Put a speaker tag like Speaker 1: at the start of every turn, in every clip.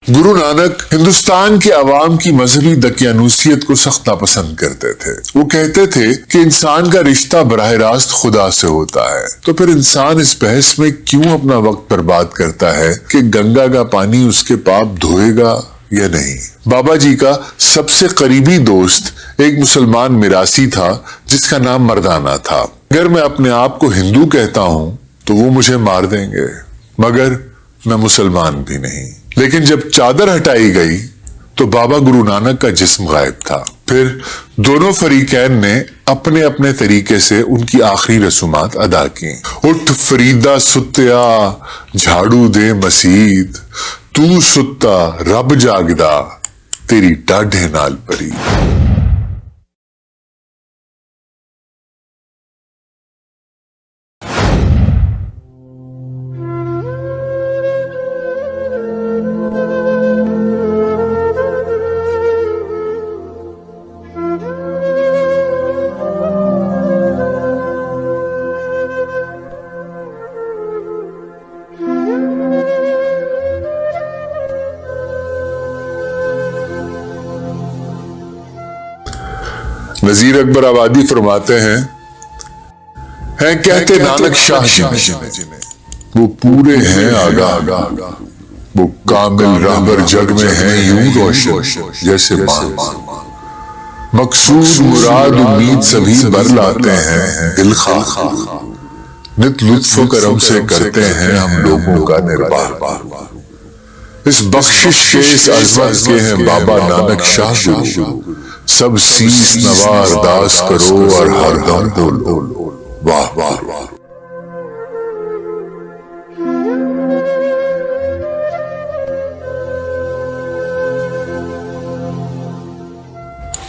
Speaker 1: گرو نانک ہندوستان کے عوام کی مذہبی دقیانوسیت کو سخت ناپسند کرتے تھے۔ وہ کہتے تھے کہ انسان کا رشتہ براہ راست خدا سے ہوتا ہے، تو پھر انسان اس بحث میں کیوں اپنا وقت برباد کرتا ہے کہ گنگا کا پانی اس کے پاپ دھوئے گا یا نہیں۔ بابا جی کا سب سے قریبی دوست ایک مسلمان میراثی تھا جس کا نام مردانہ تھا۔ اگر میں اپنے آپ کو ہندو کہتا ہوں تو وہ مجھے مار دیں گے، مگر میں مسلمان بھی نہیں۔ لیکن جب چادر ہٹائی گئی تو بابا گرو نانک کا جسم غائب تھا۔ پھر دونوں فریقین نے اپنے اپنے طریقے سے ان کی آخری رسومات ادا کی۔ اٹھ فریدہ ستیا جھاڑو دے مسیت، تو ستا رب جاگدا تیری ڈاڈھے نال پری۔ نذیر اکبر آبادی فرماتے ہیں کہتے نانک شاہ جنہیں وہ پورے ہیں آگاہ، وہ کامل رہبر جگ میں ہیں یوں روشن جیسے مان۔ مقصود مراد امید سبھی بر لاتے ہیں دل خواہ، نت لطف و کرم سے کرتے ہیں ہم لوگوں کا نرباہ۔ اس بخشش کے اس عظمت کے ہیں بابا نانک شاہ گرو، سب سیس نوار داس کرو اور ہر دم بولو واہ واہ واہ۔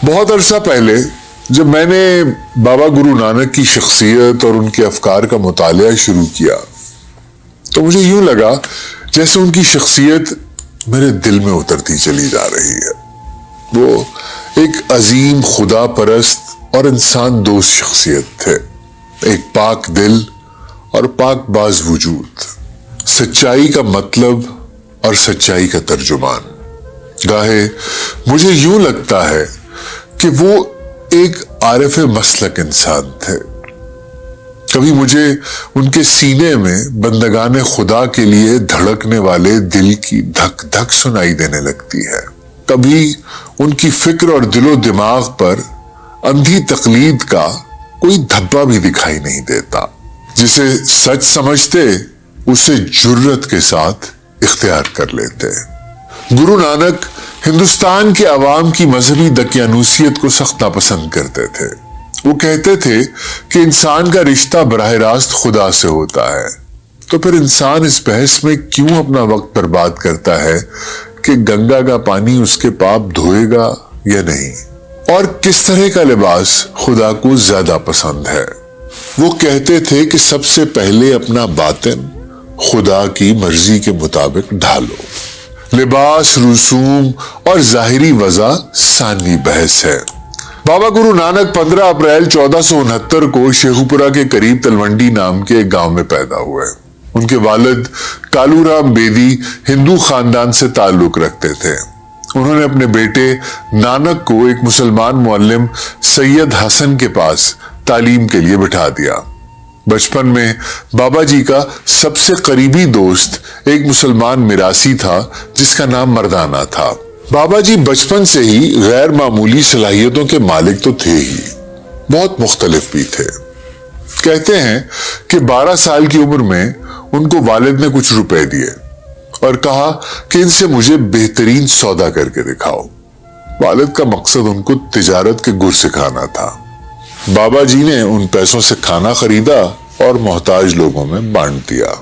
Speaker 1: بہت عرصہ پہلے جب میں نے بابا گرو نانک کی شخصیت اور ان کے افکار کا مطالعہ شروع کیا تو مجھے یوں لگا جیسے ان کی شخصیت میرے دل میں اترتی چلی جا رہی ہے۔ وہ ایک عظیم خدا پرست اور انسان دوست شخصیت تھے، ایک پاک دل اور پاک باز وجود، سچائی کا مطلب اور سچائی کا ترجمان۔ گاہے مجھے یوں لگتا ہے کہ وہ ایک عارف مسلک انسان تھے۔ کبھی مجھے ان کے سینے میں بندگان خدا کے لیے دھڑکنے والے دل کی دھک دھک سنائی دینے لگتی ہے، کبھی ان کی فکر اور دل و دماغ پر اندھی تقلید کا کوئی دھبا بھی دکھائی نہیں دیتا۔ جسے سچ سمجھتے اسے جرت کے ساتھ اختیار کر لیتے۔ گرو نانک ہندوستان کے عوام کی مذہبی دقیانوسیت کو سخت ناپسند کرتے تھے۔ وہ کہتے تھے کہ انسان کا رشتہ براہ راست خدا سے ہوتا ہے، تو پھر انسان اس بحث میں کیوں اپنا وقت برباد کرتا ہے کہ گنگا کا پانی اس کے پاپ دھوئے گا یا نہیں، اور کس طرح کا لباس خدا کو زیادہ پسند ہے۔ وہ کہتے تھے کہ سب سے پہلے اپنا باطن خدا کی مرضی کے مطابق ڈھالو۔ لباس، رسوم اور ظاہری وضع ثانوی بحث ہے۔ بابا گرو نانک 15 اپریل 1469 کو شیخو پورہ کے قریب تلونڈی نام کے ایک گاؤں میں پیدا ہوئے۔ ان کے والد کالو رام بیدی ہندو خاندان سے تعلق رکھتے تھے۔ انہوں نے اپنے بیٹے نانک کو ایک مسلمان معلم سید حسن کے پاس تعلیم کے لیے بٹھا دیا۔ بچپن میں بابا جی کا سب سے قریبی دوست ایک مسلمان میراثی تھا جس کا نام مردانہ تھا۔ بابا جی بچپن سے ہی غیر معمولی صلاحیتوں کے مالک تو تھے ہی، بہت مختلف بھی تھے۔ کہتے ہیں کہ 12 سال کی عمر میں ان کو والد نے کچھ روپے دیے اور کہا کہ ان سے مجھے بہترین سودا کر کے دکھاؤ۔ والد کا مقصد ان کو تجارت کے گر سکھانا تھا۔ بابا جی نے ان پیسوں سے کھانا خریدا اور محتاج لوگوں میں بانٹ دیا۔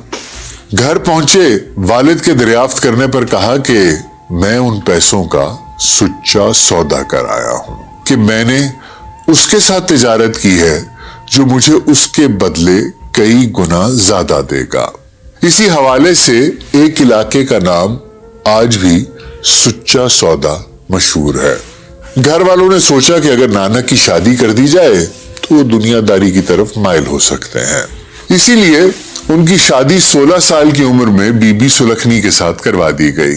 Speaker 1: گھر پہنچے والد کے دریافت کرنے پر کہا کہ میں ان پیسوں کا سچا سودا کر آیا ہوں، کہ میں نے اس کے ساتھ تجارت کی ہے جو مجھے اس کے بدلے کئی گنا زیادہ دے گا۔ اسی حوالے سے ایک علاقے کا نام آج بھی سچا سودا مشہور ہے۔ گھر والوں نے سوچا کہ اگر نانک کی شادی کر دی جائے تو وہ دنیا داری کی طرف مائل ہو سکتے ہیں، اسی لیے ان کی شادی 16 سال کی عمر میں بی بی سلکھنی کے ساتھ کروا دی گئی۔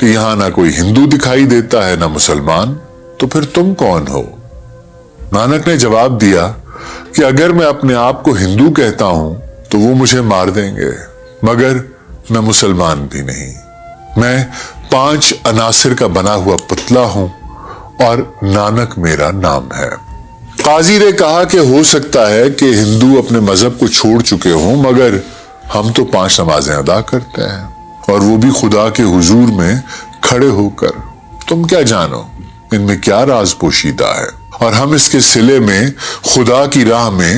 Speaker 1: کہ یہاں نہ کوئی ہندو دکھائی دیتا ہے نہ مسلمان، تو پھر تم کون ہو؟ نانک نے جواب دیا کہ اگر میں اپنے آپ کو ہندو کہتا ہوں تو وہ مجھے مار دیں گے، مگر میں مسلمان بھی نہیں، میں 5 عناصر کا بنا ہوا پتلا ہوں اور نانک میرا نام ہے۔ قاضی نے کہا کہ ہو سکتا ہے کہ ہندو اپنے مذہب کو چھوڑ چکے ہوں، مگر ہم تو 5 نمازیں ادا کرتے ہیں، اور وہ بھی خدا کے حضور میں کھڑے ہو کر۔ تم کیا جانو ان میں کیا راز پوشیدہ ہے، اور ہم اس کے صلے میں خدا کی راہ میں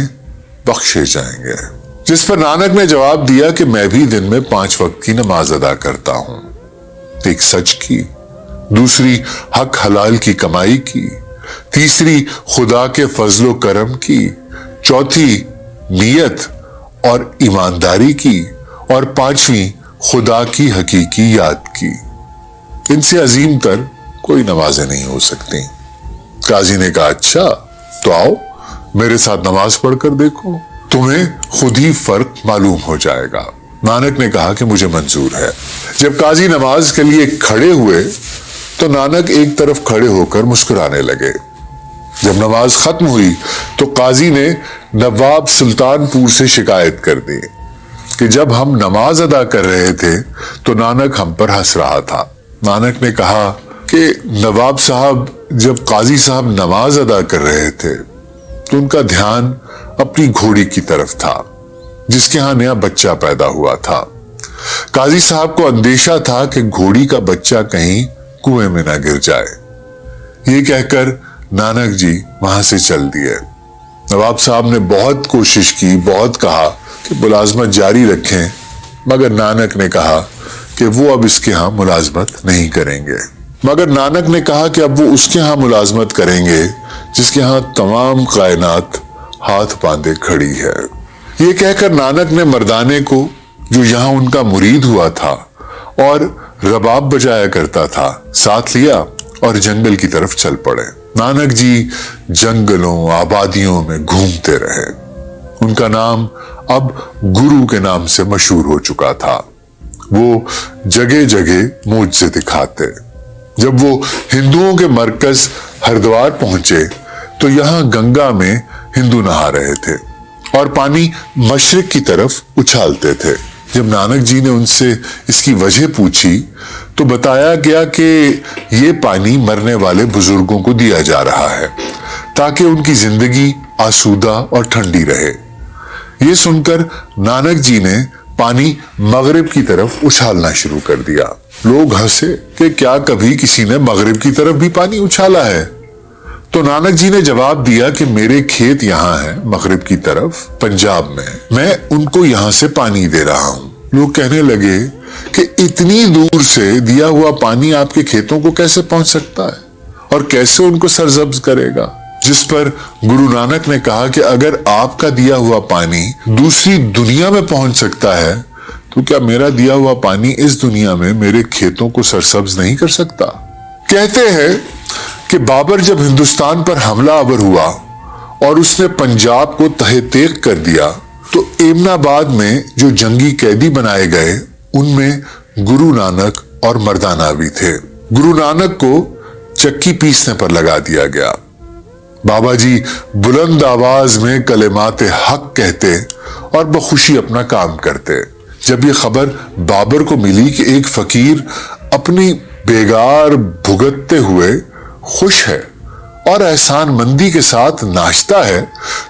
Speaker 1: بخشے جائیں گے۔ جس پر نانک نے جواب دیا کہ میں بھی دن میں 5 وقت کی نماز ادا کرتا ہوں، ایک سچ کی، دوسری حق حلال کی کمائی کی، تیسری خدا کے فضل و کرم کی، چوتھی نیت اور ایمانداری کی، اور 5ویں خدا کی حقیقی یاد کی۔ ان سے عظیم تر کوئی نمازیں نہیں ہو سکتی۔ قاضی نے کہا اچھا تو آؤ میرے ساتھ نماز پڑھ کر دیکھو، تمہیں خود ہی فرق معلوم ہو جائے گا۔ نانک نے کہا کہ مجھے منظور ہے۔ جب قاضی نماز کے لیے کھڑے ہوئے تو نانک ایک طرف کھڑے ہو کر مسکرانے لگے۔ جب نماز ختم ہوئی تو قاضی نے نواب سلطان پور سے شکایت کر دی کہ جب ہم نماز ادا کر رہے تھے تو نانک ہم پر ہنس رہا تھا۔ نانک نے کہا کہ نواب صاحب جب قاضی صاحب نماز ادا کر رہے تھے تو ان کا دھیان اپنی گھوڑی کی طرف تھا جس کے ہاں نیا بچہ پیدا ہوا تھا۔ قاضی صاحب کو اندیشہ تھا کہ گھوڑی کا بچہ کہیں کنویں میں نہ گر جائے۔ یہ کہہ کر نانک جی وہاں سے چل دیے۔ نواب صاحب نے بہت کوشش کی، بہت کہا کہ ملازمت جاری رکھیں، مگر نانک نے کہا کہ وہ اب اس کے ہاں ملازمت نہیں کریں گے۔ مگر نانک نے کہا کہ اب وہ اس کے ہاں ملازمت کریں گے جس کے ہاں تمام کائنات ہاتھ باندھے کھڑی ہے۔ یہ کہہ کر نانک نے مردانے کو جو یہاں ان کا مرید ہوا تھا اور رباب بجایا کرتا تھا ساتھ لیا اور جنگل کی طرف چل پڑے۔ نانک جی جنگلوں آبادیوں میں گھومتے رہے۔ ان کا نام اب گرو کے نام سے مشہور ہو چکا تھا۔ وہ جگہ جگہ معجزے دکھاتے۔ جب وہ ہندوؤں کے مرکز ہردوار پہنچے تو یہاں گنگا میں ہندو نہا رہے تھے اور پانی مشرق کی طرف اچھالتے تھے۔ جب نانک جی نے ان سے اس کی وجہ پوچھی تو بتایا گیا کہ یہ پانی مرنے والے بزرگوں کو دیا جا رہا ہے تاکہ ان کی زندگی آسودہ اور ٹھنڈی رہے۔ یہ سن کر نانک جی نے پانی مغرب کی طرف اچھالنا شروع کر دیا۔ لوگ ہنسے کہ کیا کبھی کسی نے مغرب کی طرف بھی پانی اچھالا ہے؟ تو نانک جی نے جواب دیا کہ میرے کھیت یہاں ہیں مغرب کی طرف پنجاب میں ان کو یہاں سے پانی دے رہا ہوں۔ لوگ کہنے لگے کہ اتنی دور سے دیا ہوا پانی آپ کے کھیتوں کو کیسے پہنچ سکتا ہے اور کیسے ان کو سرسبز کرے گا؟ جس پر گرو نانک نے کہا کہ اگر آپ کا دیا ہوا پانی دوسری دنیا میں پہنچ سکتا ہے تو کیا میرا دیا ہوا پانی اس دنیا میں میرے کھیتوں کو سرسبز نہیں کر سکتا؟ کہتے ہیں کہ بابر جب ہندوستان پر حملہ آور ہوا اور اس نے پنجاب کو تہہ تیغ کر دیا تو ایمن آباد میں جو جنگی قیدی بنائے گئے ان میں گرو نانک اور مردانہ بھی تھے۔ گرو نانک کو چکی پیسنے پر لگا دیا گیا۔ بابا جی بلند آواز میں کلمات حق کہتے اور بخوشی اپنا کام کرتے۔ جب یہ خبر بابر کو ملی کہ ایک فقیر اپنی بیگار بھگتتے ہوئے خوش ہے اور احسان مندی کے ساتھ ناشتا ہے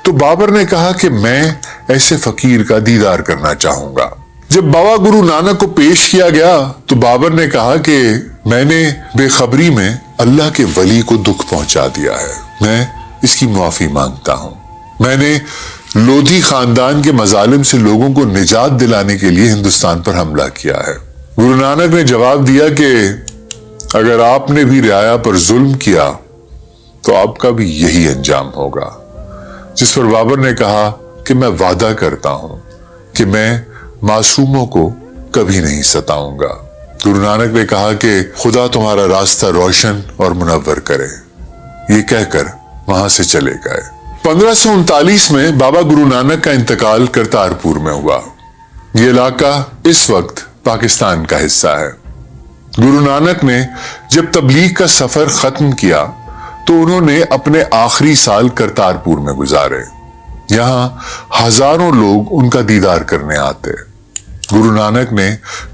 Speaker 1: تو بابر نے کہا کہ میں ایسے فقیر کا دیدار کرنا چاہوں گا۔ جب بابا گرو نانک کو پیش کیا گیا تو بابر نے کہا کہ میں نے بے خبری میں اللہ کے ولی کو دکھ پہنچا دیا ہے، میں اس کی معافی مانگتا ہوں۔ میں نے لودھی خاندان کے مظالم سے لوگوں کو نجات دلانے کے لیے ہندوستان پر حملہ کیا ہے۔ گرو نانک نے جواب دیا کہ اگر آپ نے بھی رعایا پر ظلم کیا تو آپ کا بھی یہی انجام ہوگا۔ جس پر بابر نے کہا کہ میں وعدہ کرتا ہوں کہ میں معصوموں کو کبھی نہیں ستاؤں گا۔ گرو نانک نے کہا کہ خدا تمہارا راستہ روشن اور منور کرے۔ یہ کہہ کر وہاں سے چلے گئے۔ 1539 میں بابا گرو نانک کا انتقال کرتارپور میں ہوا۔ یہ علاقہ اس وقت پاکستان کا حصہ ہے۔ گرو نانک نے جب تبلیغ کا سفر ختم کیا تو انہوں نے اپنے آخری سال کرتارپور میں گزارے. یہاں ہزاروں لوگ ان کا دیدار کرنے آتے. گرو نانک نے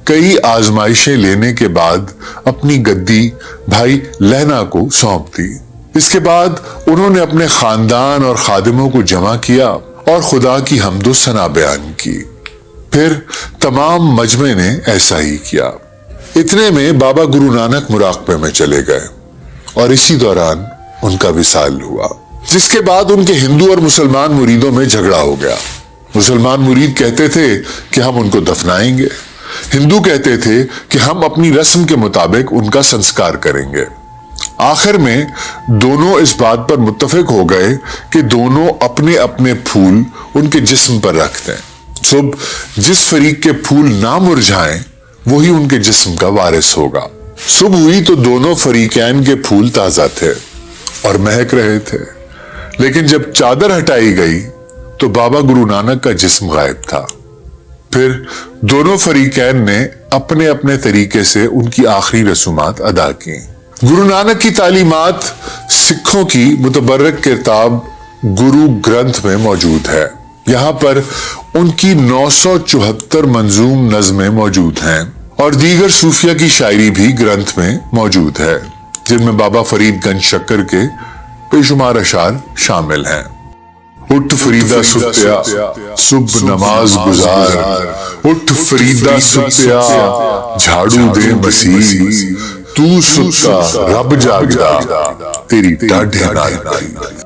Speaker 1: کئی آزمائشیں لینے کے بعد اپنی گدی بھائی لہنا کو سونپ دی. اس کے بعد انہوں نے اپنے خاندان اور خادموں کو جمع کیا اور خدا کی حمد و ثنا بیان کی. پھر تمام مجمع نے ایسا ہی کیا. اتنے میں بابا گرو نانک مراقبے میں چلے گئے اور اسی دوران ان کا وصال ہوا، جس کے بعد ان کے ہندو اور مسلمان مریدوں میں جھگڑا ہو گیا. مسلمان مرید کہتے تھے کہ ہم ان کو دفنائیں گے، ہندو کہتے تھے کہ ہم اپنی رسم کے مطابق ان کا سنسکار کریں گے. آخر میں دونوں اس بات پر متفق ہو گئے کہ دونوں اپنے اپنے پھول ان کے جسم پر رکھ دیں. صبح جس فریق کے پھول نہ مرجھائیں وہی ان کے جسم کا وارث ہوگا. صبح ہوئی تو دونوں فریقین کے پھول تازہ تھے اور مہک رہے تھے، لیکن جب چادر ہٹائی گئی تو بابا گرو نانک کا جسم غائب تھا. پھر دونوں فریقین نے اپنے اپنے طریقے سے ان کی آخری رسومات ادا کی. گرو نانک کی تعلیمات سکھوں کی متبرک کتاب گرو گرنتھ میں موجود ہے. یہاں پر ان کی 974 منظوم نظمیں موجود ہیں اور دیگر صوفیہ کی شاعری بھی گرنتھ میں موجود ہے، جن میں بابا فرید گنج شکر کے بے شمار اشعار شامل ہیں. اٹھ فریدہ ستیا صبح نماز گزار، اٹھ فریدہ ستیا جھاڑو دے مسیح، تو ستا رب جاگدا تیری ڈاڈھے نائی.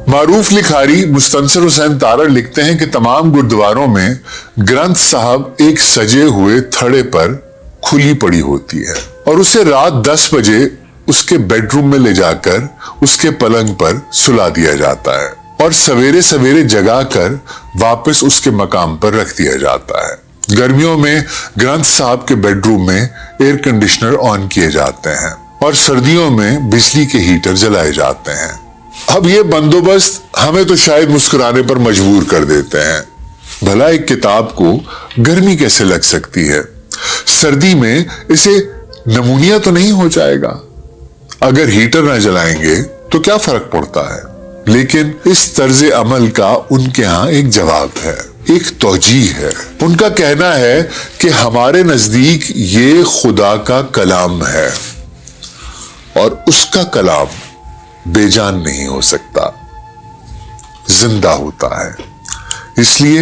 Speaker 1: معروف لکھاری مستنصر حسین تارڑ لکھتے ہیں کہ تمام گردواروں میں گرنتھ صاحب ایک سجے ہوئے تھڑے پر کھلی پڑی ہوتی ہے اور اسے رات 10 بجے اس کے بیڈ روم میں لے جا کر اس کے پلنگ پر سلا دیا جاتا ہے اور سویرے سویرے جگا کر واپس اس کے مقام پر رکھ دیا جاتا ہے. گرمیوں میں گرنتھ صاحب کے بیڈ روم میں ایئر کنڈیشنر آن کیے جاتے ہیں اور سردیوں میں بجلی کے ہیٹر جلائے جاتے ہیں. اب یہ بندوبست ہمیں تو شاید مسکرانے پر مجبور کر دیتے ہیں. بھلا ایک کتاب کو گرمی کیسے لگ سکتی ہے؟ سردی میں اسے نمونیا تو نہیں ہو جائے گا؟ اگر ہیٹر نہ جلائیں گے تو کیا فرق پڑتا ہے؟ لیکن اس طرز عمل کا ان کے ہاں ایک جواب ہے، ایک توجیہ ہے. ان کا کہنا ہے کہ ہمارے نزدیک یہ خدا کا کلام ہے اور اس کا کلام بے جان نہیں ہو سکتا، زندہ ہوتا ہے، اس لیے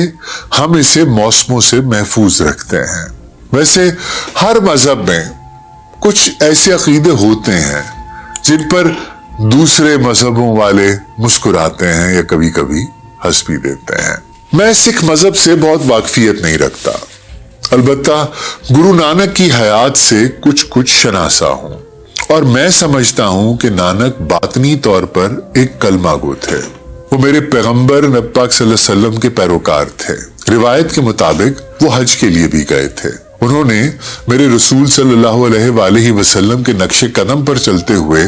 Speaker 1: ہم اسے موسموں سے محفوظ رکھتے ہیں. ویسے ہر مذہب میں کچھ ایسے عقیدے ہوتے ہیں جن پر دوسرے مذہبوں والے مسکراتے ہیں یا کبھی کبھی ہنس بھی دیتے ہیں. میں سکھ مذہب سے بہت واقفیت نہیں رکھتا، البتہ گرو نانک کی حیات سے کچھ شناسا ہوں اور میں سمجھتا ہوں کہ نانک باطنی طور پر ایک کلمہ گو تھے. وہ میرے پیغمبر نبی پاک صلی اللہ علیہ وسلم کے پیروکار تھے. روایت کے مطابق وہ حج کے لیے بھی گئے تھے. انہوں نے میرے رسول صلی اللہ علیہ وآلہ وسلم کے نقش قدم پر چلتے ہوئے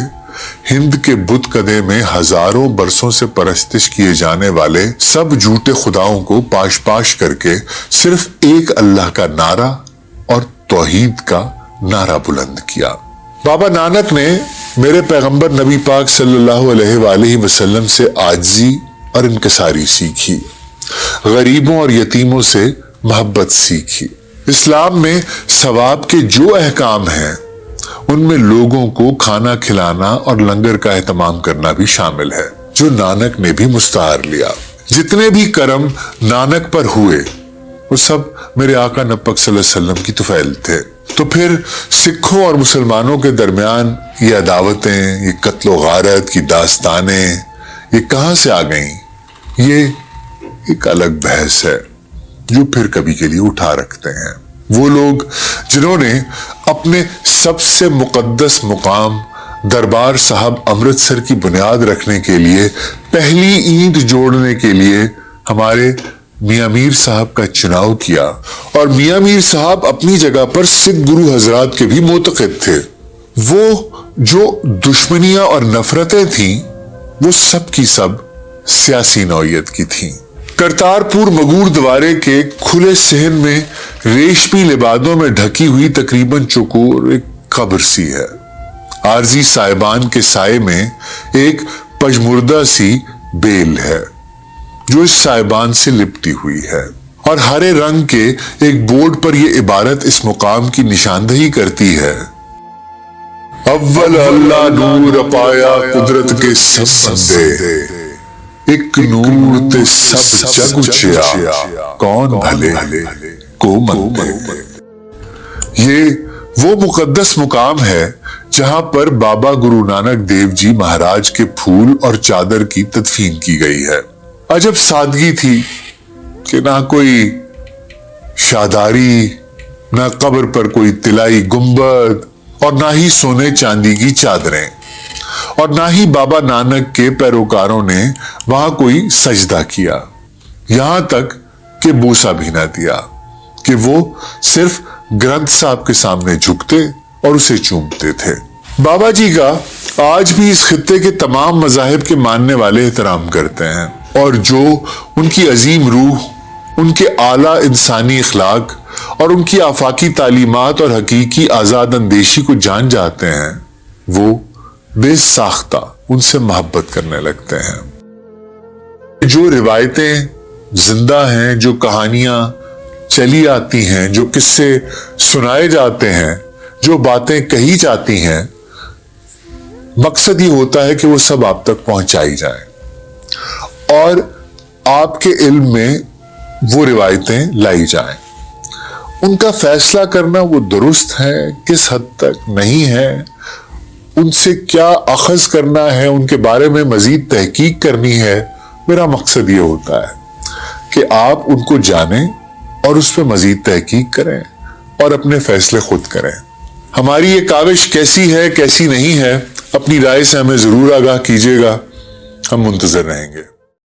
Speaker 1: ہند کے بت کدے میں ہزاروں برسوں سے پرستش کیے جانے والے سب جھوٹے خداؤں کو پاش پاش کر کے صرف ایک اللہ کا نعرہ اور توحید کا نعرہ بلند کیا. بابا نانک نے میرے پیغمبر نبی پاک صلی اللہ علیہ وآلہ وسلم سے عاجزی اور انکساری سیکھی، غریبوں اور یتیموں سے محبت سیکھی. اسلام میں ثواب کے جو احکام ہیں ان میں لوگوں کو کھانا کھلانا اور لنگر کا اہتمام کرنا بھی شامل ہے، جو نانک نے بھی مستعار لیا. جتنے بھی کرم نانک پر ہوئے وہ سب میرے آقا نبی پاک صلی اللہ علیہ وسلم کی طفیل تھے. تو پھر سکھوں اور مسلمانوں کے درمیان یہ عداوتیں، یہ قتل و غارت کی داستانیں یہ کہاں سے آ گئیں؟ یہ ایک الگ بحث ہے جو پھر کبھی کے لیے اٹھا رکھتے ہیں وہ لوگ جنہوں نے اپنے سب سے مقدس مقام دربار صاحب امرتسر کی بنیاد رکھنے کے لیے پہلی اینٹ جوڑنے کے لیے ہمارے میاں میر صاحب کا چناؤ کیا. اور میاں میر صاحب اپنی جگہ پر سکھ گرو حضرات کے بھی معتقد تھے. وہ جو دشمنیاں اور نفرتیں تھیں وہ سب کی سب سیاسی نوعیت کی تھیں. کرتارپور مغور دوارے کے کھلے صحن میں ریشمی لبادوں میں ڈھکی ہوئی تقریباً چوکور ایک قبر سی ہے۔ عارضی صاحبان کے سائے میں ایک پژمردہ سی بیل ہے جو اس صاحبان سے لپٹی ہوئی ہے، اور ہرے رنگ کے ایک بورڈ پر یہ عبارت اس مقام کی نشاندہی کرتی ہے: اول اللہ نور پایا قدرت کے سب بندے، ایک نور تے سب جگ اچیا، کون بھلے کو مندے۔ یہ وہ مقدس مقام ہے جہاں پر بابا گرو نانک دیو جی مہاراج کے پھول اور چادر کی تدفین کی گئی ہے۔ عجب سادگی تھی کہ نہ کوئی شاداری، نہ قبر پر کوئی طلائی گنبد، اور نہ ہی سونے چاندی کی چادریں، اور نہ ہی بابا نانک کے پیروکاروں نے وہاں کوئی سجدہ کیا، یہاں تک کہ بوسہ بھی نہ دیا، کہ وہ صرف گرنتھ صاحب کے سامنے جھکتے اور اسے چومتے تھے۔ بابا جی کا آج بھی اس خطے کے تمام مذاہب کے ماننے والے احترام کرتے ہیں، اور جو ان کی عظیم روح، ان کے اعلیٰ انسانی اخلاق اور ان کی آفاقی تعلیمات اور حقیقی آزاد اندیشی کو جان جاتے ہیں، وہ بے ساختہ ان سے محبت کرنے لگتے ہیں۔ جو روایتیں زندہ ہیں، جو کہانیاں چلی آتی ہیں، جو قصے سنائے جاتے ہیں، جو باتیں کہی جاتی ہیں، مقصد یہ ہوتا ہے کہ وہ سب آپ تک پہنچائی جائیں اور آپ کے علم میں وہ روایتیں لائی جائیں۔ ان کا فیصلہ کرنا وہ درست ہے، کس حد تک نہیں ہے، ان سے کیا اخذ کرنا ہے، ان کے بارے میں مزید تحقیق کرنی ہے، میرا مقصد یہ ہوتا ہے کہ آپ ان کو جانیں اور اس پہ مزید تحقیق کریں اور اپنے فیصلے خود کریں۔ ہماری یہ کاوش کیسی ہے، کیسی نہیں ہے، اپنی رائے سے ہمیں ضرور آگاہ کیجیے گا، ہم منتظر رہیں گے۔